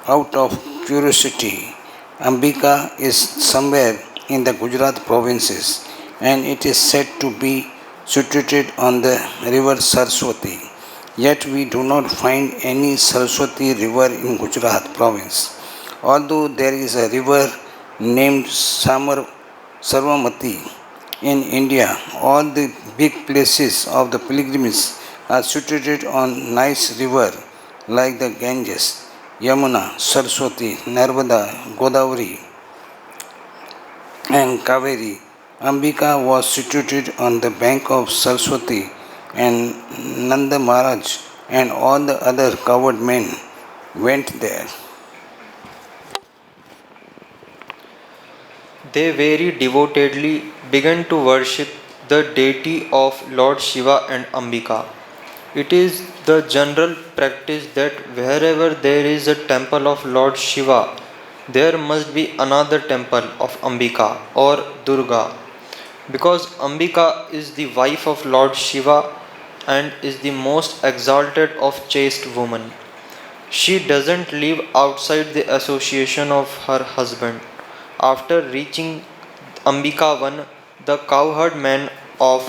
out of curiosity. Ambika is somewhere in the Gujarat provinces and it is said to be situated on the river Saraswati. Yet we do not find any Saraswati river in Gujarat province. Although there is a river named Sarvamati in India, all the big places of the pilgrimage are situated on nice river like the Ganges, Yamuna, Saraswati, Narmada, Godavari, and Kaveri. Ambika was situated on the bank of Saraswati, and Nanda Maharaj and all the other coward men went there. They very devotedly began to worship the deity of Lord Shiva and Ambika. It is the general practice that wherever there is a temple of Lord Shiva, there must be another temple of Ambika or Durga. Because Ambika is the wife of Lord Shiva and is the most exalted of chaste women. She doesn't live outside the association of her husband. After reaching Ambika, the cowherd men of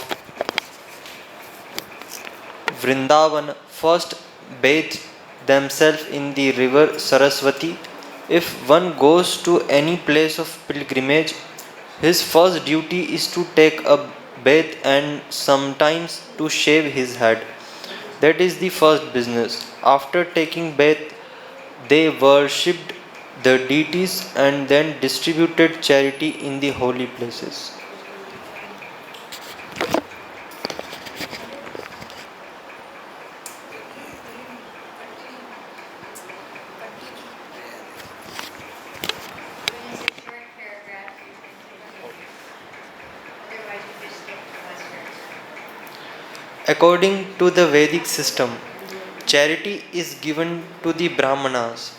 Vrindavan first bathe themselves in the river Saraswati. If one goes to any place of pilgrimage, his first duty is to take a bath and sometimes to shave his head. That is the first business. After taking bath, they worshipped the deities and then distributed charity in the holy places. According to the Vedic system, charity is given to the Brahmanas.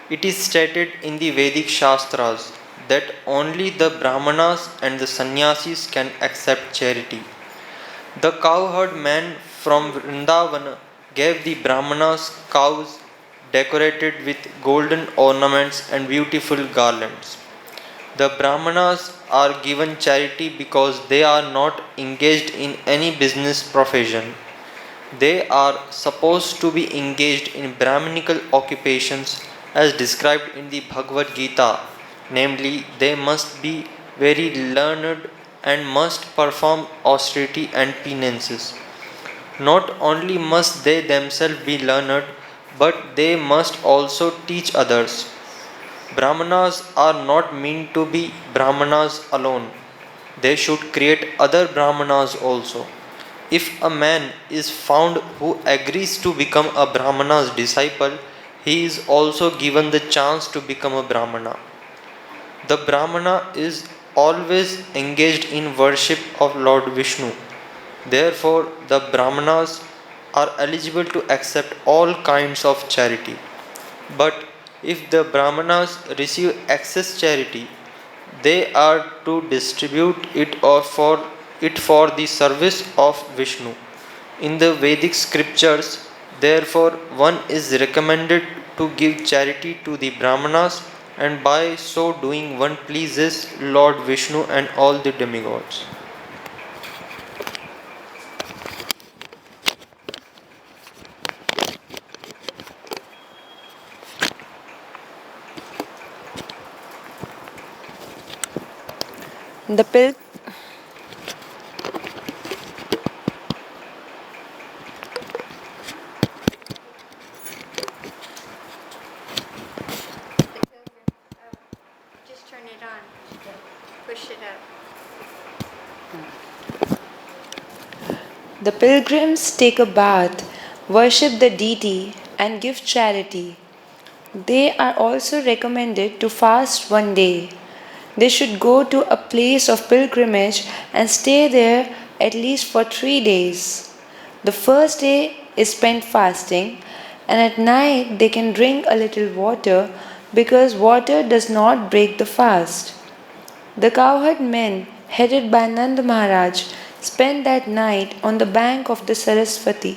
It is stated in the Vedic Shastras that only the Brahmanas and the Sannyasis can accept charity. The cowherd man from Vrindavan gave the Brahmanas cows decorated with golden ornaments and beautiful garlands. The Brahmanas are given charity because they are not engaged in any business profession. They are supposed to be engaged in Brahminical occupations as described in the Bhagavad-Gita, namely, they must be very learned and must perform austerity and penances. Not only must they themselves be learned, but they must also teach others. Brahmanas are not meant to be Brahmanas alone. They should create other Brahmanas also. If a man is found who agrees to become a Brahmana's disciple, he is also given the chance to become a Brahmana. The Brahmana is always engaged in worship of Lord Vishnu. Therefore, the Brahmanas are eligible to accept all kinds of charity. But if the Brahmanas receive excess charity, they are to distribute it for the service of Vishnu. In the Vedic scriptures, therefore, one is recommended to give charity to the Brahmanas, and by so doing, one pleases Lord Vishnu and all the demigods. The pil- Just turn it on. Push it up. The pilgrims take a bath, worship the deity, and give charity. They are also recommended to fast one day. They should go to a place of pilgrimage and stay there at least for 3 days. The first day is spent fasting, and at night they can drink a little water because water does not break the fast. The cowherd men, headed by Nanda Maharaj, spent that night on the bank of the Saraswati.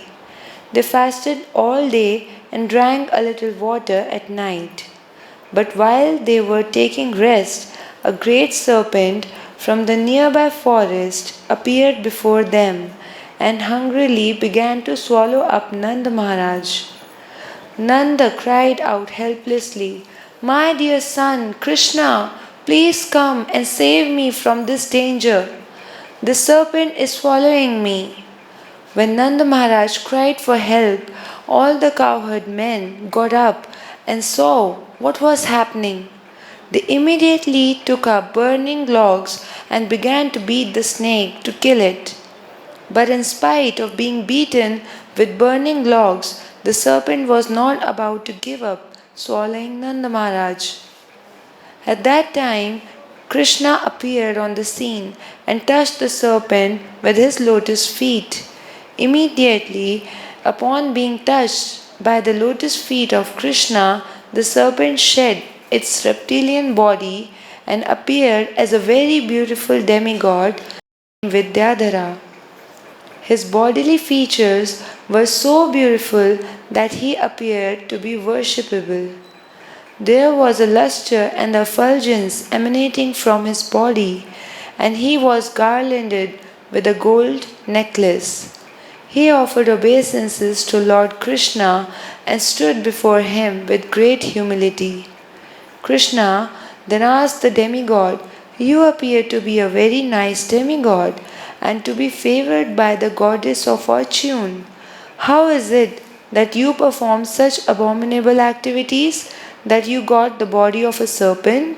They fasted all day and drank a little water at night. But while they were taking rest, a great serpent from the nearby forest appeared before them and hungrily began to swallow up Nanda Maharaj. Nanda cried out helplessly, "My dear son, Krishna, please come and save me from this danger. The serpent is swallowing me." When Nanda Maharaj cried for help, all the cowherd men got up and saw what was happening. They immediately took up burning logs and began to beat the snake to kill it. But in spite of being beaten with burning logs, the serpent was not about to give up swallowing Nanda Maharaj. At that time, Krishna appeared on the scene and touched the serpent with his lotus feet. Immediately, upon being touched by the lotus feet of Krishna, the serpent shed its reptilian body and appeared as a very beautiful demigod named Vidyadhara. His bodily features were so beautiful that he appeared to be worshipable. There was a luster and effulgence emanating from his body, and he was garlanded with a gold necklace. He offered obeisances to Lord Krishna and stood before him with great humility. Krishna then asked the demigod, "You appear to be a very nice demigod and to be favored by the goddess of fortune. How is it that you perform such abominable activities that you got the body of a serpent?"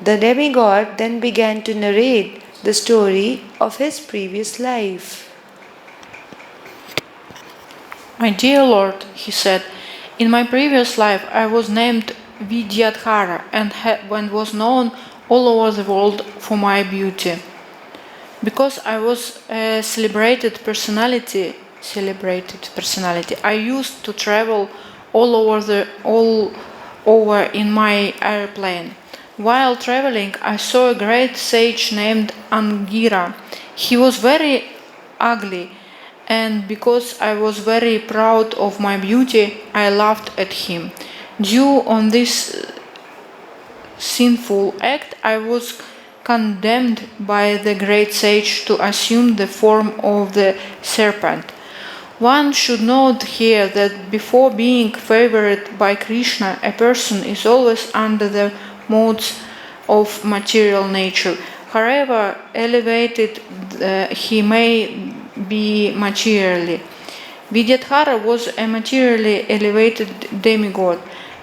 The demigod then began to narrate the story of his previous life. "My dear Lord," he said, "in my previous life I was named Vidyadhara and was known all over the world for my beauty. Because I was a celebrated personality, I used to travel all over in my airplane. While traveling, I saw a great sage named Angira. He was very ugly, and because I was very proud of my beauty, I laughed at him. Due on this sinful act, I was condemned by the great sage to assume the form of the serpent. One should note here that before being favored by Krishna, a person is always under the modes of material nature. However elevated he may be materially. Vidyadhara was a materially elevated demigod,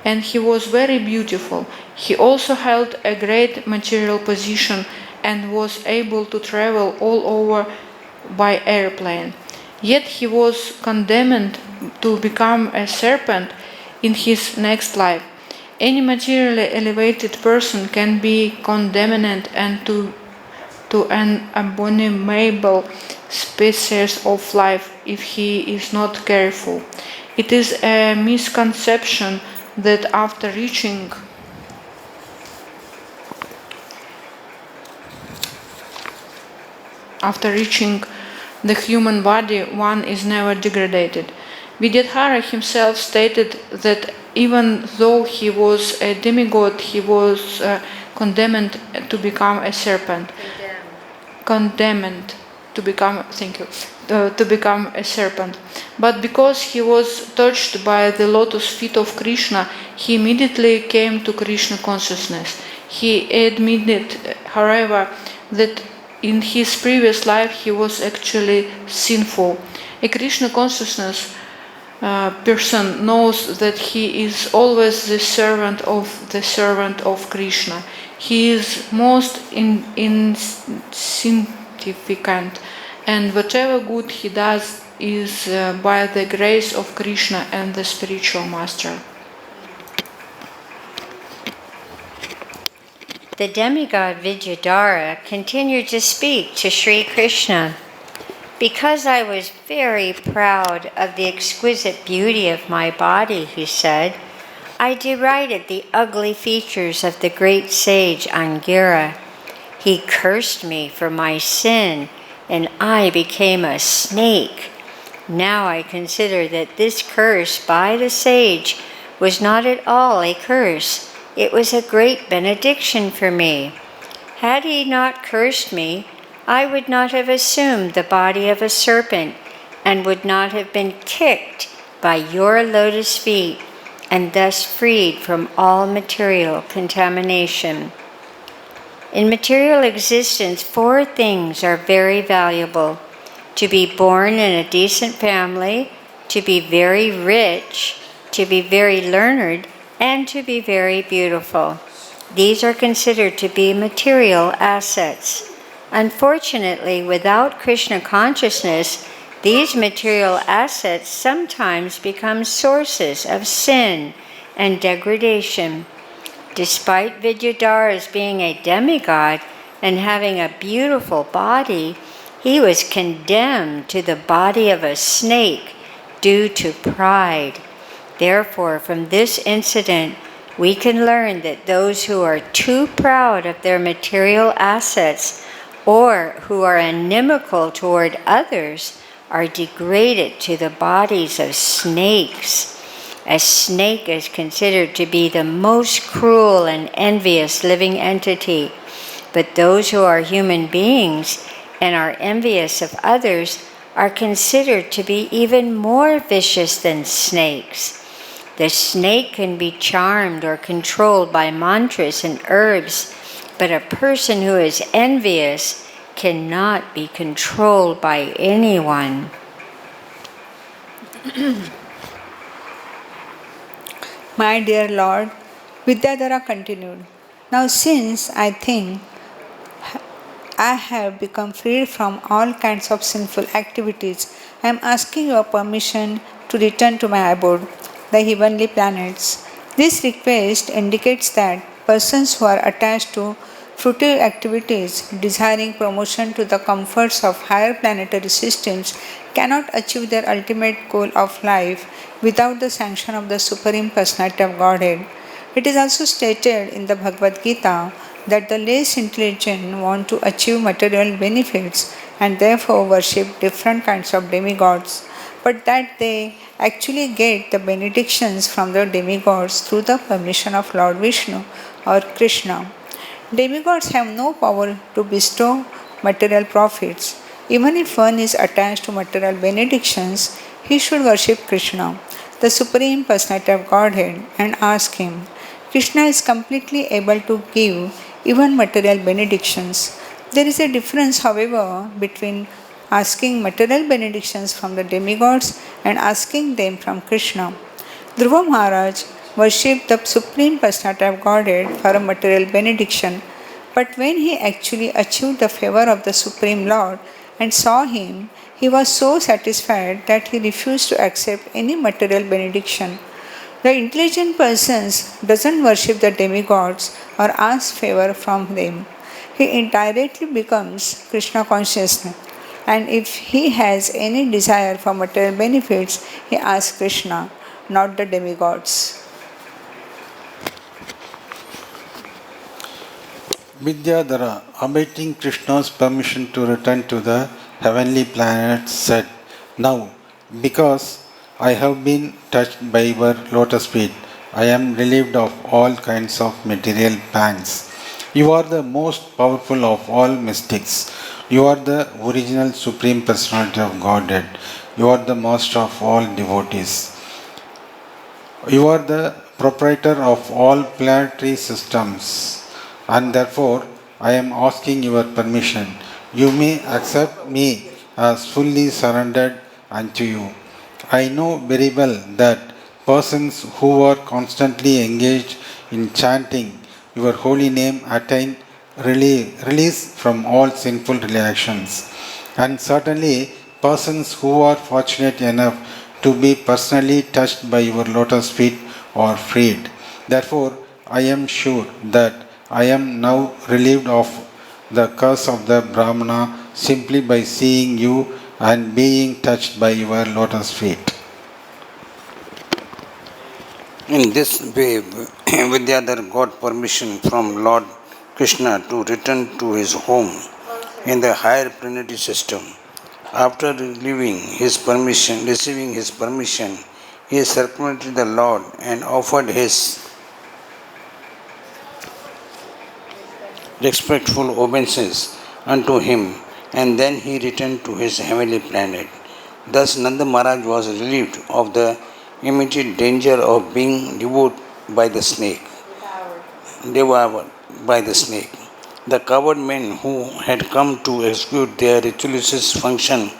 and he was very beautiful. He also held a great material position and was able to travel all over by airplane. Yet he was condemned to become a serpent in his next life. Any materially elevated person can be condemned and to an abominable species of life if he is not careful. It is a misconception that after reaching the human body, one is never degraded. Vidyadhara himself stated that even though he was a demigod, he was condemned to become a serpent. Condemned to become a serpent. But because he was touched by the lotus feet of Krishna, he immediately came to Krishna consciousness. He admitted, however, that in his previous life he was actually sinful. A Krishna consciousness person knows that he is always the servant of Krishna. He is most insignificant, and whatever good he does is by the grace of Krishna and the spiritual master. The demigod Vidyadhara continued to speak to Sri Krishna. "Because I was very proud of the exquisite beauty of my body," he said, I derided the ugly features of the great sage Angira. He cursed me for my sin, and I became a snake. Now I consider that this curse by the sage was not at all a curse. It was a great benediction for me. Had he not cursed me, I would not have assumed the body of a serpent and would not have been kicked by your lotus feet and thus freed from all material contamination. In material existence, 4 things are very valuable: to be born in a decent family, to be very rich, to be very learned, and to be very beautiful. These are considered to be material assets. Unfortunately, without Krishna consciousness, these material assets sometimes become sources of sin and degradation. Despite Vidyadhara's being a demigod and having a beautiful body, he was condemned to the body of a snake due to pride. Therefore, from this incident, we can learn that those who are too proud of their material assets or who are inimical toward others are degraded to the bodies of snakes. A snake is considered to be the most cruel and envious living entity, but those who are human beings and are envious of others are considered to be even more vicious than snakes. The snake can be charmed or controlled by mantras and herbs, but a person who is envious cannot be controlled by anyone. My dear Lord, Vidyadhara continued, now since I think I have become freed from all kinds of sinful activities, I am asking your permission to return to my abode, the heavenly planets. This request indicates that persons who are attached to fruitive activities, desiring promotion to the comforts of higher planetary systems, cannot achieve their ultimate goal of life without the sanction of the Supreme Personality of Godhead. It is also stated in the Bhagavad-Gita that the less intelligent want to achieve material benefits and therefore worship different kinds of demigods, but that they actually get the benedictions from the demigods through the permission of Lord Vishnu or Krishna. Demigods have no power to bestow material profits. Even if one is attached to material benedictions, he should worship Krishna, the Supreme Personality of Godhead, and ask him. Krishna is completely able to give even material benedictions. There is a difference, however, between asking material benedictions from the demigods and asking them from Krishna. Dhruva Maharaj worshipped the Supreme Personality of Godhead for a material benediction, but when he actually achieved the favor of the Supreme Lord and saw him, he was so satisfied that he refused to accept any material benediction. The intelligent person doesn't worship the demigods or ask favor from them. He indirectly becomes Krishna conscious, and if he has any desire for material benefits, he asks Krishna, not the demigods. Vidyadhara, awaiting Krishna's permission to return to the heavenly planets, said, now, because I have been touched by your lotus feet, I am relieved of all kinds of material pangs. You are the most powerful of all mystics. You are the original Supreme Personality of Godhead. You are the master of all devotees. You are the proprietor of all planetary systems, and therefore I am asking your permission. You may accept me as fully surrendered unto you. I know very well that persons who are constantly engaged in chanting your holy name attain release from all sinful reactions. And certainly, persons who are fortunate enough to be personally touched by your lotus feet are freed. Therefore, I am sure that I am now relieved of the curse of the Brahmana simply by seeing you and being touched by your lotus feet. In this way, Vidyadhar got permission from Lord Krishna to return to his home in the higher planetary system. After receiving his permission, he circumvented the Lord and offered his respectful obeisances unto him, and then he returned to his heavenly planet. Thus Nanda Maharaj was relieved of the immediate danger of being devoured by the snake. The coward men who had come to execute their ritualistic function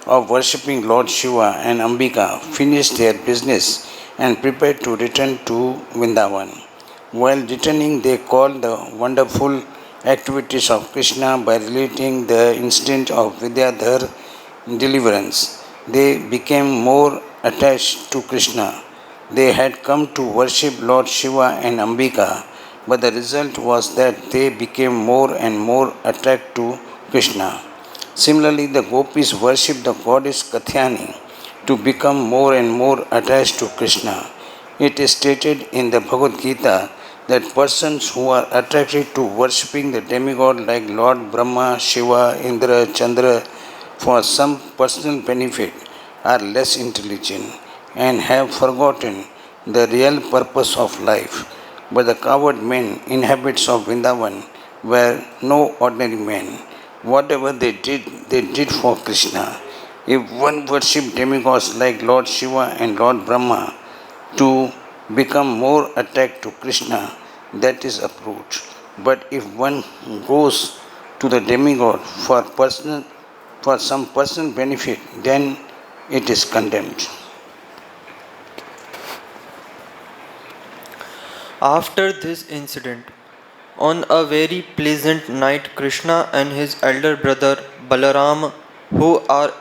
of worshipping Lord Shiva and Ambika finished their business and prepared to return to Vrindavan. While returning, they called the wonderful activities of Krishna by relating the incident of Vidyadhar deliverance. They became more attached to Krishna. They had come to worship Lord Shiva and Ambika, but the result was that they became more and more attracted to Krishna. Similarly, the gopis worshipped the goddess Kathyani to become more and more attached to Krishna. It is stated in the Bhagavad-Gita that persons who are attracted to worshipping the demigod like Lord Brahma, Shiva, Indra, Chandra for some personal benefit are less intelligent and have forgotten the real purpose of life. But the coward men, inhabitants of Vrindavan, were no ordinary men. Whatever they did for Krishna. If one worshipped demigods like Lord Shiva and Lord Brahma to become more attached to Krishna, that is approved. But if one goes to the demigod for some personal benefit, then it is condemned. After this incident, on a very pleasant night, Krishna and his elder brother Balaram, who are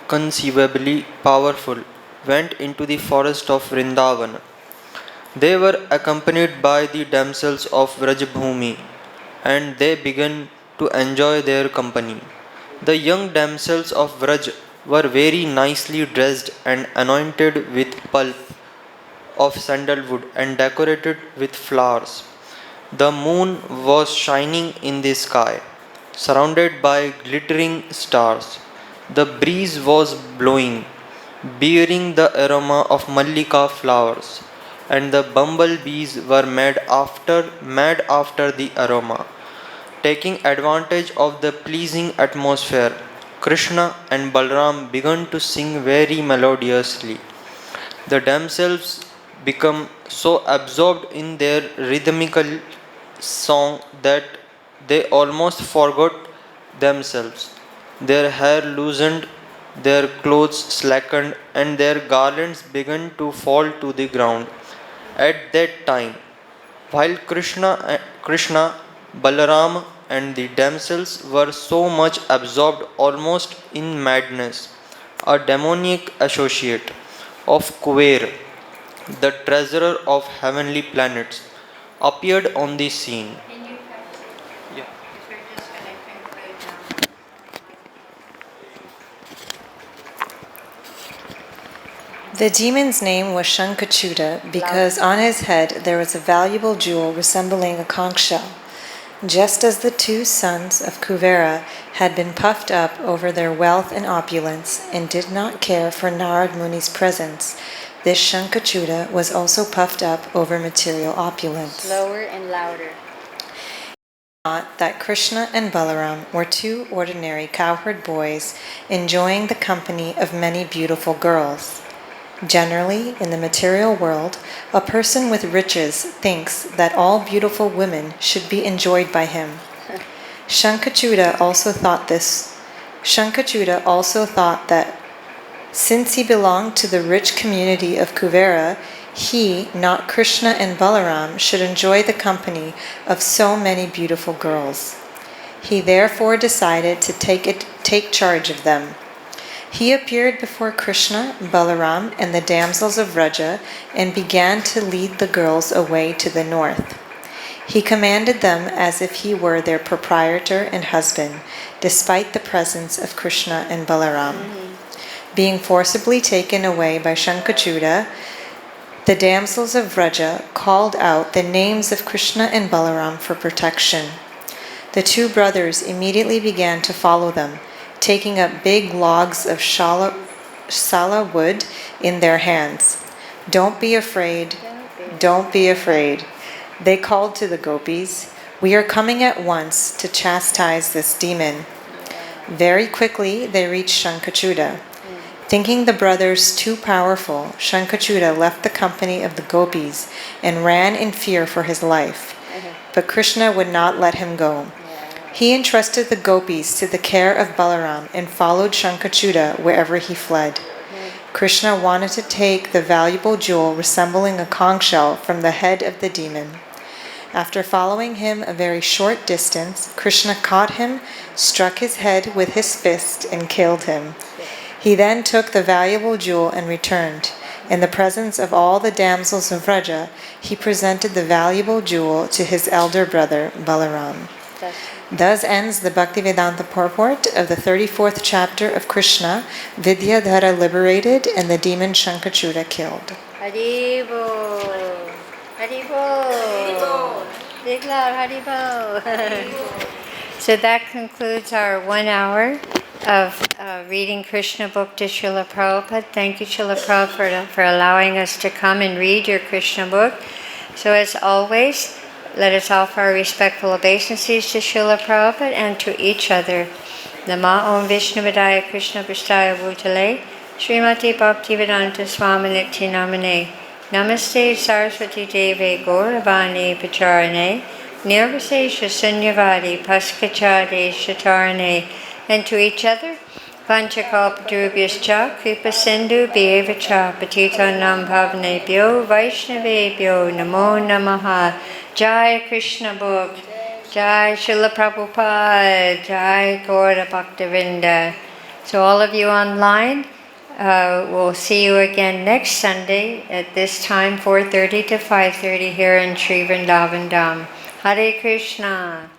conceivably powerful, went into the forest of Vrindavan. They were accompanied by the damsels of Vrajabhumi, and they began to enjoy their company. The young damsels of Vraj were very nicely dressed and anointed with pulp of sandalwood and decorated with flowers. The moon was shining in the sky, surrounded by glittering stars. The breeze was blowing, bearing the aroma of mallika flowers, and the bumblebees were mad after the aroma. Taking advantage of the pleasing atmosphere, Krishna and Balram began to sing very melodiously. The damsels become so absorbed in their rhythmical song that they almost forgot themselves. Their hair loosened, their clothes slackened, and their garlands began to fall to the ground. At that time, while Krishna, Balaram, and the damsels were so much absorbed almost in madness, a demoniac associate of Kuber, the treasurer of heavenly planets, appeared on the scene. Yeah. The demon's name was Shankachuta because on his head there was a valuable jewel resembling a conch shell. Just as the two sons of Kuvera had been puffed up over their wealth and opulence and did not care for Narad Muni's presence, this Shankachuta was also puffed up over material opulence. Slower and louder. Not that Krishna and Balaram were two ordinary cowherd boys enjoying the company of many beautiful girls. Generally, in the material world, a person with riches thinks that all beautiful women should be enjoyed by him. Shankachuta also thought that since he belonged to the rich community of Kuvera, he, not Krishna and Balaram, should enjoy the company of so many beautiful girls. He therefore decided to take charge of them. He appeared before Krishna, Balaram, and the damsels of Vraja and began to lead the girls away to the north. He commanded them as if he were their proprietor and husband, despite the presence of Krishna and Balaram. Being forcibly taken away by Shankachuta, The damsels of Vraja called out the names of Krishna and Balaram for protection. The two brothers immediately began to follow them, taking up big logs of sala wood in their hands. "Don't be afraid, don't be afraid," they called to the gopis. "We are coming at once to chastise this demon." Very quickly they reached Shankachuta. Thinking the brothers too powerful, Shankachuta left the company of the gopis and ran in fear for his life. But Krishna would not let him go. He entrusted the gopis to the care of Balaram and followed Shankachuta wherever he fled. Krishna wanted to take the valuable jewel resembling a conch shell from the head of the demon. After following him a very short distance, Krishna caught him, struck his head with his fist, and killed him. He then took the valuable jewel and returned. In the presence of all the damsels of Vraja, he presented the valuable jewel to his elder brother, Balaram. Thus ends the Bhaktivedanta purport of the 34th chapter of Krishna, Vidyadhara liberated and the demon Shankachuta killed. Haribo, Haribo, big loud Haribo. So that concludes our 1 hour of reading Krishna book to Srila Prabhupada. Thank you, Srila Prabhupada, for allowing us to come and read your Krishna book. So as always, let us offer our respectful obeisances to Srila Prabhupada and to each other. Nama Om Vishnuvadaya Krishna Prasthaya Bhutale Srimati Bhaktivedanta Swami Nitya Namane Namaste Saraswati Deve Gauravani Pacharane Nirvasesha Sunyavadi Paskachade Shatarane. And to each other, Panchakalpadrubhyascha Kripa Sindhu Bhyevacha Patitanam Bhavanebhyo Vaishnavebhyo Namo Namaha. Jai Krishna book, Jai Srila Prabhupada, Jai Gaura Bhaktivinoda. So all of you online, we'll see you again next Sunday at this time, 4:30 to 5:30 here in Sri Vrindavan Dham. Hare Krishna.